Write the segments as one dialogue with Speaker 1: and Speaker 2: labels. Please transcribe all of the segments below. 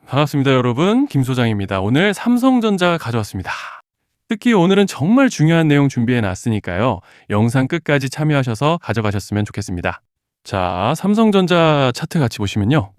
Speaker 1: 반갑습니다, 여러분. 김 소장입니다. 오늘 삼성전자 가져왔습니다. 특히 오늘은 정말 중요한 내용 준비해 놨으니까요. 영상 끝까지 참여하셔서 가져가셨으면 좋겠습니다. 자, 삼성전자 차트 같이 보시면요.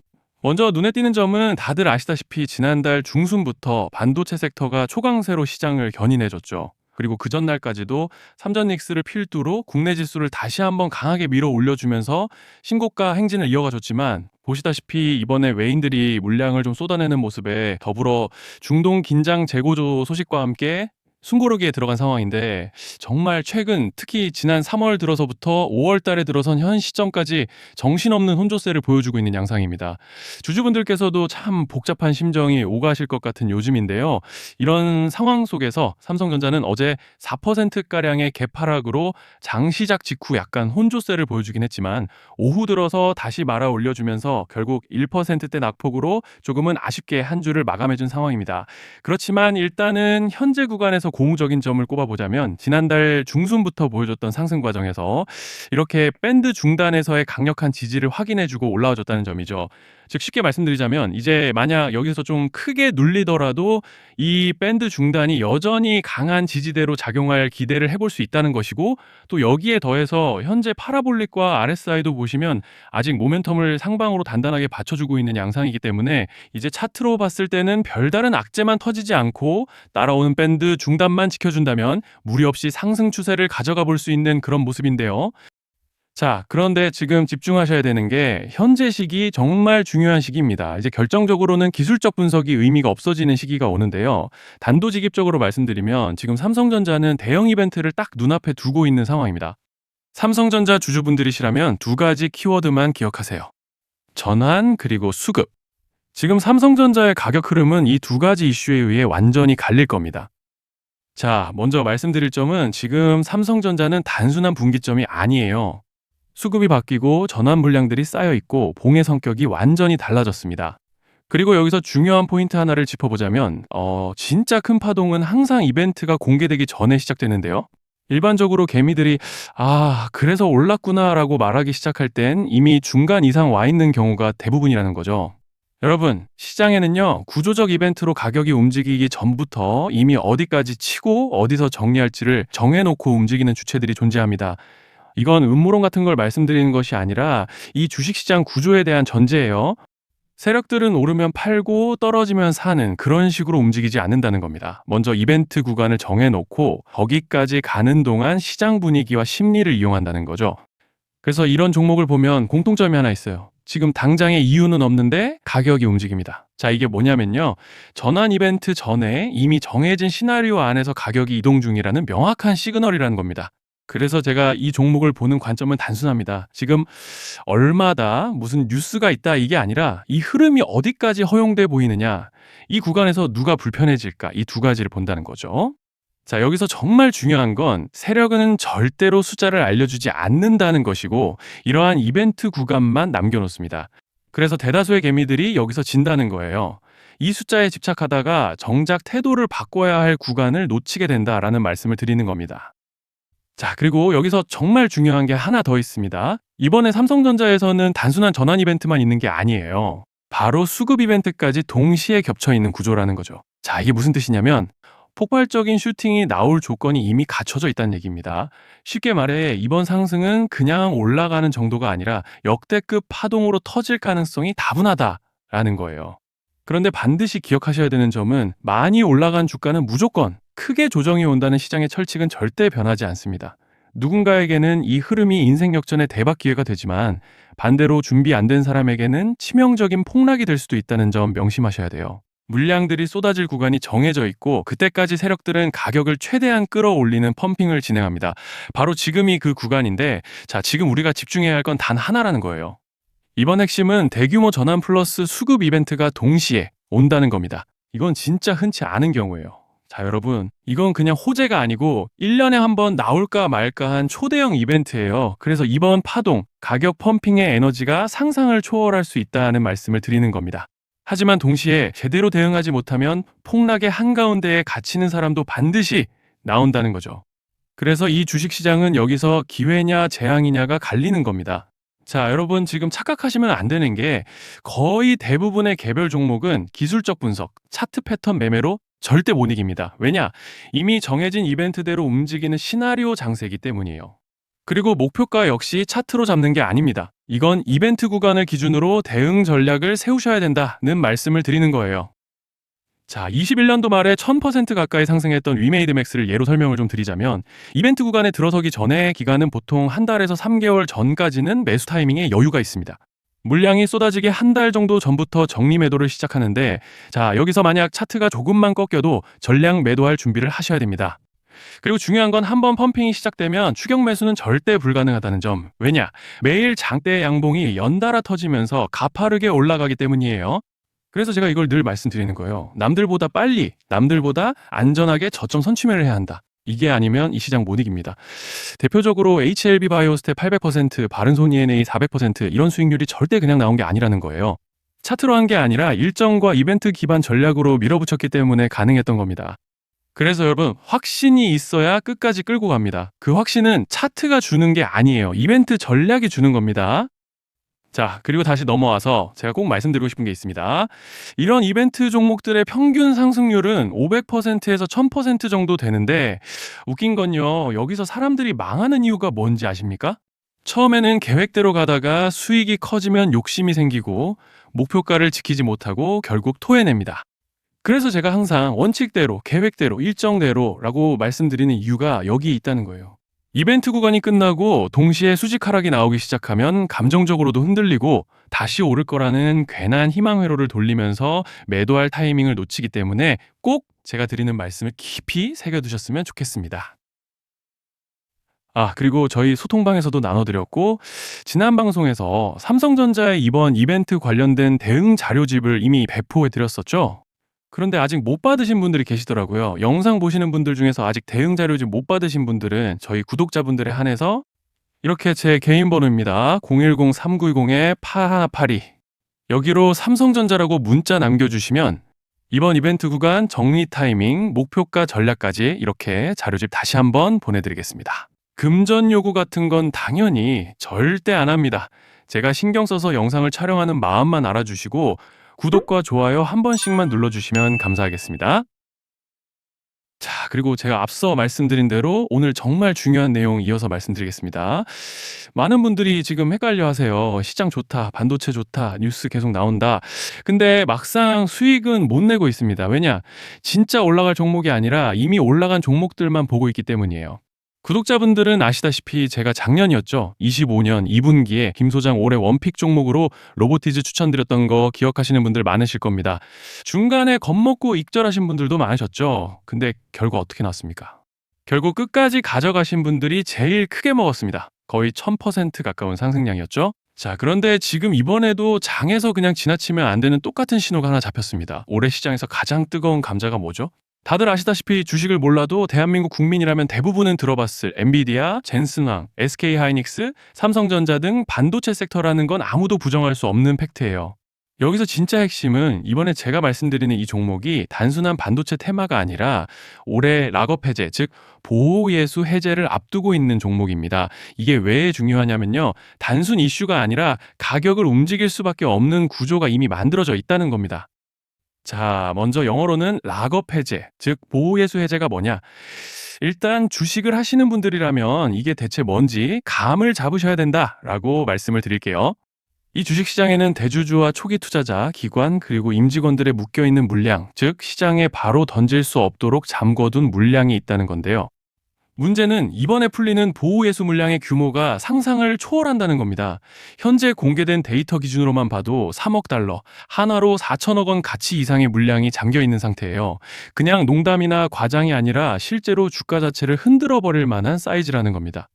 Speaker 1: 먼저 눈에 띄는 점은 다들 아시다시피 지난달 중순부터 반도체 섹터가 초강세로 시장을 견인해줬죠. 그리고 그 전날까지도 삼전닉스를 필두로 국내 지수를 다시 한번 강하게 밀어 올려주면서 신고가 행진을 이어가줬지만, 보시다시피 이번에 외인들이 물량을 좀 쏟아내는 모습에 더불어 중동 긴장 재고조 소식과 함께 숨고르기에 들어간 상황인데, 정말 최근 특히 지난 3월 들어서부터 5월 달에 들어선 현 시점까지 정신없는 혼조세를 보여주고 있는 양상입니다. 주주분들께서도 참 복잡한 심정이 오가실 것 같은 요즘인데요. 이런 상황 속에서 삼성전자는 어제 4%가량의 개파락으로 장시작 직후 약간 혼조세를 보여주긴 했지만, 오후 들어서 다시 말아 올려주면서 결국 1%대 낙폭으로 조금은 아쉽게 한 주를 마감해준 상황입니다. 그렇지만 일단은 현재 구간에서 고무적인 점을 꼽아보자면, 지난달 중순부터 보여줬던 상승 과정에서 이렇게 밴드 중단에서의 강력한 지지를 확인해주고 올라와줬다는 점이죠. 즉 쉽게 말씀드리자면, 이제 만약 여기서 좀 크게 눌리더라도 이 밴드 중단이 여전히 강한 지지대로 작용할 기대를 해볼 수 있다는 것이고, 또 여기에 더해서 현재 파라볼릭과 RSI도 보시면 아직 모멘텀을 상방으로 단단하게 받쳐주고 있는 양상이기 때문에, 이제 차트로 봤을 때는 별다른 악재만 터지지 않고 따라오는 밴드 중단만 지켜준다면 무리 없이 상승 추세를 가져가 볼 수 있는 그런 모습인데요. 자, 그런데 지금 집중하셔야 되는 게 현재 시기 정말 중요한 시기입니다. 이제 결정적으로는 기술적 분석이 의미가 없어지는 시기가 오는데요. 단도직입적으로 말씀드리면 지금 삼성전자는 대형 이벤트를 딱 눈앞에 두고 있는 상황입니다. 삼성전자 주주분들이시라면 두 가지 키워드만 기억하세요. 전환 그리고 수급. 지금 삼성전자의 가격 흐름은 이 두 가지 이슈에 의해 완전히 갈릴 겁니다. 자, 먼저 말씀드릴 점은 지금 삼성전자는 단순한 분기점이 아니에요. 수급이 바뀌고 전환 물량들이 쌓여 있고 봉의 성격이 완전히 달라졌습니다. 그리고 여기서 중요한 포인트 하나를 짚어보자면, 진짜 큰 파동은 항상 이벤트가 공개되기 전에 시작되는데요. 일반적으로 개미들이 그래서 올랐구나라고 말하기 시작할 땐 이미 중간 이상 와 있는 경우가 대부분이라는 거죠. 여러분, 시장에는요, 구조적 이벤트로 가격이 움직이기 전부터 이미 어디까지 치고 어디서 정리할지를 정해놓고 움직이는 주체들이 존재합니다. 이건 음모론 같은 걸 말씀드리는 것이 아니라 이 주식시장 구조에 대한 전제예요. 세력들은 오르면 팔고 떨어지면 사는 그런 식으로 움직이지 않는다는 겁니다. 먼저 이벤트 구간을 정해놓고 거기까지 가는 동안 시장 분위기와 심리를 이용한다는 거죠. 그래서 이런 종목을 보면 공통점이 하나 있어요. 지금 당장의 이유는 없는데 가격이 움직입니다. 자, 이게 뭐냐면요, 전환 이벤트 전에 이미 정해진 시나리오 안에서 가격이 이동 중이라는 명확한 시그널이라는 겁니다. 그래서 제가 이 종목을 보는 관점은 단순합니다. 지금 얼마다 무슨 뉴스가 있다 이게 아니라 이 흐름이 어디까지 허용돼 보이느냐, 이 구간에서 누가 불편해질까, 이 두 가지를 본다는 거죠. 자, 여기서 정말 중요한 건 세력은 절대로 숫자를 알려주지 않는다는 것이고, 이러한 이벤트 구간만 남겨놓습니다. 그래서 대다수의 개미들이 여기서 진다는 거예요. 이 숫자에 집착하다가 정작 태도를 바꿔야 할 구간을 놓치게 된다라는 말씀을 드리는 겁니다. 자, 그리고 여기서 정말 중요한 게 하나 더 있습니다. 이번에 삼성전자에서는 단순한 전환 이벤트만 있는 게 아니에요. 바로 수급 이벤트까지 동시에 겹쳐 있는 구조라는 거죠. 자, 이게 무슨 뜻이냐면, 폭발적인 슈팅이 나올 조건이 이미 갖춰져 있다는 얘기입니다. 쉽게 말해 이번 상승은 그냥 올라가는 정도가 아니라 역대급 파동으로 터질 가능성이 다분하다라는 거예요. 그런데 반드시 기억하셔야 되는 점은, 많이 올라간 주가는 무조건 크게 조정이 온다는 시장의 철칙은 절대 변하지 않습니다. 누군가에게는 이 흐름이 인생 역전의 대박 기회가 되지만, 반대로 준비 안 된 사람에게는 치명적인 폭락이 될 수도 있다는 점 명심하셔야 돼요. 물량들이 쏟아질 구간이 정해져 있고, 그때까지 세력들은 가격을 최대한 끌어올리는 펌핑을 진행합니다. 바로 지금이 그 구간인데, 자, 지금 우리가 집중해야 할 건 단 하나라는 거예요. 이번 핵심은 대규모 전환 플러스 수급 이벤트가 동시에 온다는 겁니다. 이건 진짜 흔치 않은 경우예요. 자, 여러분, 이건 그냥 호재가 아니고 1년에 한 번 나올까 말까 한 초대형 이벤트예요. 그래서 이번 파동, 가격 펌핑의 에너지가 상상을 초월할 수 있다는 말씀을 드리는 겁니다. 하지만 동시에 제대로 대응하지 못하면 폭락의 한가운데에 갇히는 사람도 반드시 나온다는 거죠. 그래서 이 주식시장은 여기서 기회냐 재앙이냐가 갈리는 겁니다. 자, 여러분 지금 착각하시면 안 되는 게 거의 대부분의 개별 종목은 기술적 분석, 차트 패턴 매매로 절대 못 이깁니다. 왜냐? 이미 정해진 이벤트대로 움직이는 시나리오 장세이기 때문이에요. 그리고 목표가 역시 차트로 잡는 게 아닙니다. 이건 이벤트 구간을 기준으로 대응 전략을 세우셔야 된다는 말씀을 드리는 거예요. 자, 21년도 말에 1000% 가까이 상승했던 위메이드 맥스를 예로 설명을 좀 드리자면 이벤트 구간에 들어서기 전에 기간은 보통 한 달에서 3개월 전까지는 매수 타이밍에 여유가 있습니다. 물량이 쏟아지기 한 달 정도 전부터 정리 매도를 시작하는데 자, 여기서 만약 차트가 조금만 꺾여도 전량 매도할 준비를 하셔야 됩니다. 그리고 중요한 건 한번 펌핑이 시작되면 추격 매수는 절대 불가능하다는 점. 왜냐? 매일 장대 양봉이 연달아 터지면서 가파르게 올라가기 때문이에요. 그래서 제가 이걸 늘 말씀드리는 거예요. 남들보다 빨리, 남들보다 안전하게 저점 선취매를 해야 한다. 이게 아니면 이 시장 못 이깁니다. 대표적으로 HLB 바이오스텝 800%, 바른손 ENA 400% 이런 수익률이 절대 그냥 나온 게 아니라는 거예요. 차트로 한 게 아니라 일정과 이벤트 기반 전략으로 밀어붙였기 때문에 가능했던 겁니다. 그래서 여러분, 확신이 있어야 끝까지 끌고 갑니다. 그 확신은 차트가 주는 게 아니에요. 이벤트 전략이 주는 겁니다. 자, 그리고 다시 넘어와서 제가 꼭 말씀드리고 싶은 게 있습니다. 이런 이벤트 종목들의 평균 상승률은 500%에서 1000% 정도 되는데 웃긴 건요. 여기서 사람들이 망하는 이유가 뭔지 아십니까? 처음에는 계획대로 가다가 수익이 커지면 욕심이 생기고 목표가를 지키지 못하고 결국 토해냅니다. 그래서 제가 항상 원칙대로, 계획대로, 일정대로라고 말씀드리는 이유가 여기 있다는 거예요. 이벤트 구간이 끝나고 동시에 수직 하락이 나오기 시작하면 감정적으로도 흔들리고 다시 오를 거라는 괜한 희망 회로를 돌리면서 매도할 타이밍을 놓치기 때문에 꼭 제가 드리는 말씀을 깊이 새겨두셨으면 좋겠습니다. 아, 그리고 저희 소통방에서도 나눠드렸고 지난 방송에서 삼성전자의 이번 이벤트 관련된 대응 자료집을 이미 배포해드렸었죠. 그런데 아직 못 받으신 분들이 계시더라고요. 영상 보시는 분들 중에서 아직 대응 자료집 못 받으신 분들은 저희 구독자분들에 한해서 이렇게 제 개인 번호입니다. 010-3910-8182 여기로 삼성전자라고 문자 남겨주시면 이번 이벤트 구간 정리 타이밍, 목표가 전략까지 이렇게 자료집 다시 한번 보내드리겠습니다. 금전 요구 같은 건 당연히 절대 안 합니다. 제가 신경 써서 영상을 촬영하는 마음만 알아주시고 구독과 좋아요 한 번씩만 눌러주시면 감사하겠습니다. 자, 그리고 제가 앞서 말씀드린 대로 오늘 정말 중요한 내용 이어서 말씀드리겠습니다. 많은 분들이 지금 헷갈려 하세요. 시장 좋다, 반도체 좋다, 뉴스 계속 나온다. 근데 막상 수익은 못 내고 있습니다. 왜냐? 진짜 올라갈 종목이 아니라 이미 올라간 종목들만 보고 있기 때문이에요. 구독자분들은 아시다시피 제가 작년이었죠. 25년 2분기에 김 소장 올해 원픽 종목으로 로보티즈 추천드렸던 거 기억하시는 분들 많으실 겁니다. 중간에 겁먹고 익절하신 분들도 많으셨죠. 근데 결과 어떻게 났습니까? 결국 끝까지 가져가신 분들이 제일 크게 먹었습니다. 거의 1000% 가까운 상승량이었죠. 자, 그런데 지금 이번에도 장에서 그냥 지나치면 안 되는 똑같은 신호가 하나 잡혔습니다. 올해 시장에서 가장 뜨거운 감자가 뭐죠? 다들 아시다시피 주식을 몰라도 대한민국 국민이라면 대부분은 들어봤을 엔비디아, 젠슨왕, SK하이닉스, 삼성전자 등 반도체 섹터라는 건 아무도 부정할 수 없는 팩트예요. 여기서 진짜 핵심은 이번에 제가 말씀드리는 이 종목이 단순한 반도체 테마가 아니라 올해 락업 해제, 즉 보호예수 해제를 앞두고 있는 종목입니다. 이게 왜 중요하냐면요. 단순 이슈가 아니라 가격을 움직일 수밖에 없는 구조가 이미 만들어져 있다는 겁니다. 자, 먼저 영어로는 락업 해제, 즉 보호예수 해제가 뭐냐? 일단 주식을 하시는 분들이라면 이게 대체 뭔지 감을 잡으셔야 된다라고 말씀을 드릴게요. 이 주식시장에는 대주주와 초기 투자자, 기관, 그리고 임직원들의 묶여있는 물량, 즉 시장에 바로 던질 수 없도록 잠궈둔 물량이 있다는 건데요. 문제는 이번에 풀리는 보호예수 물량의 규모가 상상을 초월한다는 겁니다. 현재 공개된 데이터 기준으로만 봐도 3억 달러, 한화로 4천억 원 가치 이상의 물량이 잠겨 있는 상태예요. 그냥 농담이나 과장이 아니라 실제로 주가 자체를 흔들어 버릴 만한 사이즈라는 겁니다.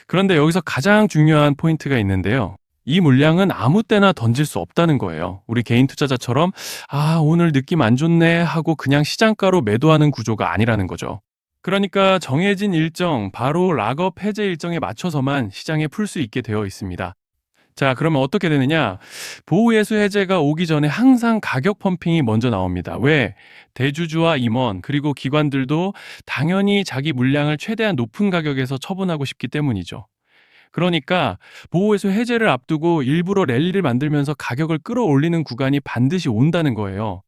Speaker 1: 그런데 여기서 가장 중요한 포인트가 있는데요. 이 물량은 아무 때나 던질 수 없다는 거예요. 우리 개인 투자자처럼 오늘 느낌 안 좋네 하고 그냥 시장가로 매도하는 구조가 아니라는 거죠. 그러니까 정해진 일정, 바로 락업 해제 일정에 맞춰서만 시장에 풀 수 있게 되어 있습니다. 자, 그러면 어떻게 되느냐? 보호예수 해제가 오기 전에 항상 가격 펌핑이 먼저 나옵니다. 왜? 대주주와 임원, 그리고 기관들도 당연히 자기 물량을 최대한 높은 가격에서 처분하고 싶기 때문이죠. 그러니까 보호회수 해제를 앞두고 일부러 랠리를 만들면서 가격을 끌어올리는 구간이 반드시 온다는 거예요.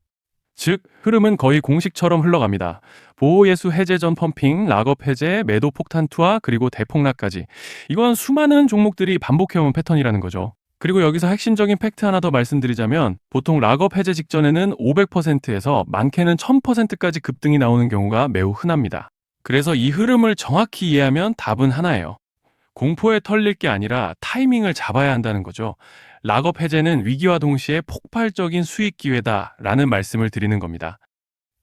Speaker 1: 즉, 흐름은 거의 공식처럼 흘러갑니다. 보호예수 해제 전 펌핑, 락업 해제, 매도 폭탄 투하, 그리고 대폭락까지. 이건 수많은 종목들이 반복해온 패턴이라는 거죠. 그리고 여기서 핵심적인 팩트 하나 더 말씀드리자면 보통 락업 해제 직전에는 500%에서 많게는 1000%까지 급등이 나오는 경우가 매우 흔합니다. 그래서 이 흐름을 정확히 이해하면 답은 하나예요. 공포에 털릴 게 아니라 타이밍을 잡아야 한다는 거죠. 락업 해제는 위기와 동시에 폭발적인 수익 기회다라는 말씀을 드리는 겁니다.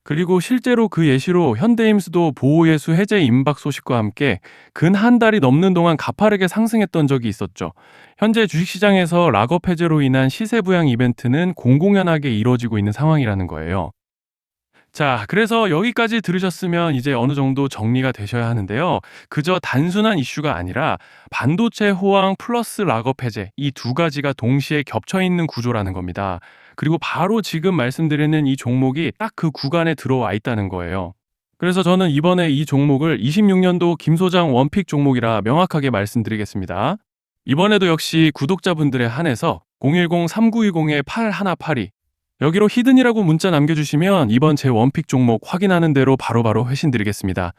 Speaker 1: 그리고 실제로 그 예시로 현대임수도 보호예수 해제 임박 소식과 함께 근 한 달이 넘는 동안 가파르게 상승했던 적이 있었죠. 현재 주식시장에서 락업 해제로 인한 시세 부양 이벤트는 공공연하게 이루어지고 있는 상황이라는 거예요. 자, 그래서 여기까지 들으셨으면 이제 어느 정도 정리가 되셔야 하는데요. 그저 단순한 이슈가 아니라 반도체 호황 플러스 락업 해제 이 두 가지가 동시에 겹쳐 있는 구조라는 겁니다. 그리고 바로 지금 말씀드리는 이 종목이 딱 그 구간에 들어와 있다는 거예요. 그래서 저는 이번에 이 종목을 26년도 김 소장 원픽 종목이라 명확하게 말씀드리겠습니다. 이번에도 역시 구독자분들에 한해서 010-3920-8182 여기로 히든이라고 문자 남겨주시면 이번 제 원픽 종목 확인하는 대로 바로바로 회신 드리겠습니다.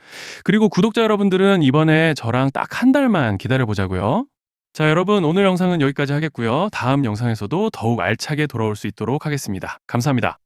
Speaker 1: 그리고 구독자 여러분들은 이번에 저랑 딱 한 달만 기다려보자고요. 자, 여러분 오늘 영상은 여기까지 하겠고요. 다음 영상에서도 더욱 알차게 돌아올 수 있도록 하겠습니다. 감사합니다.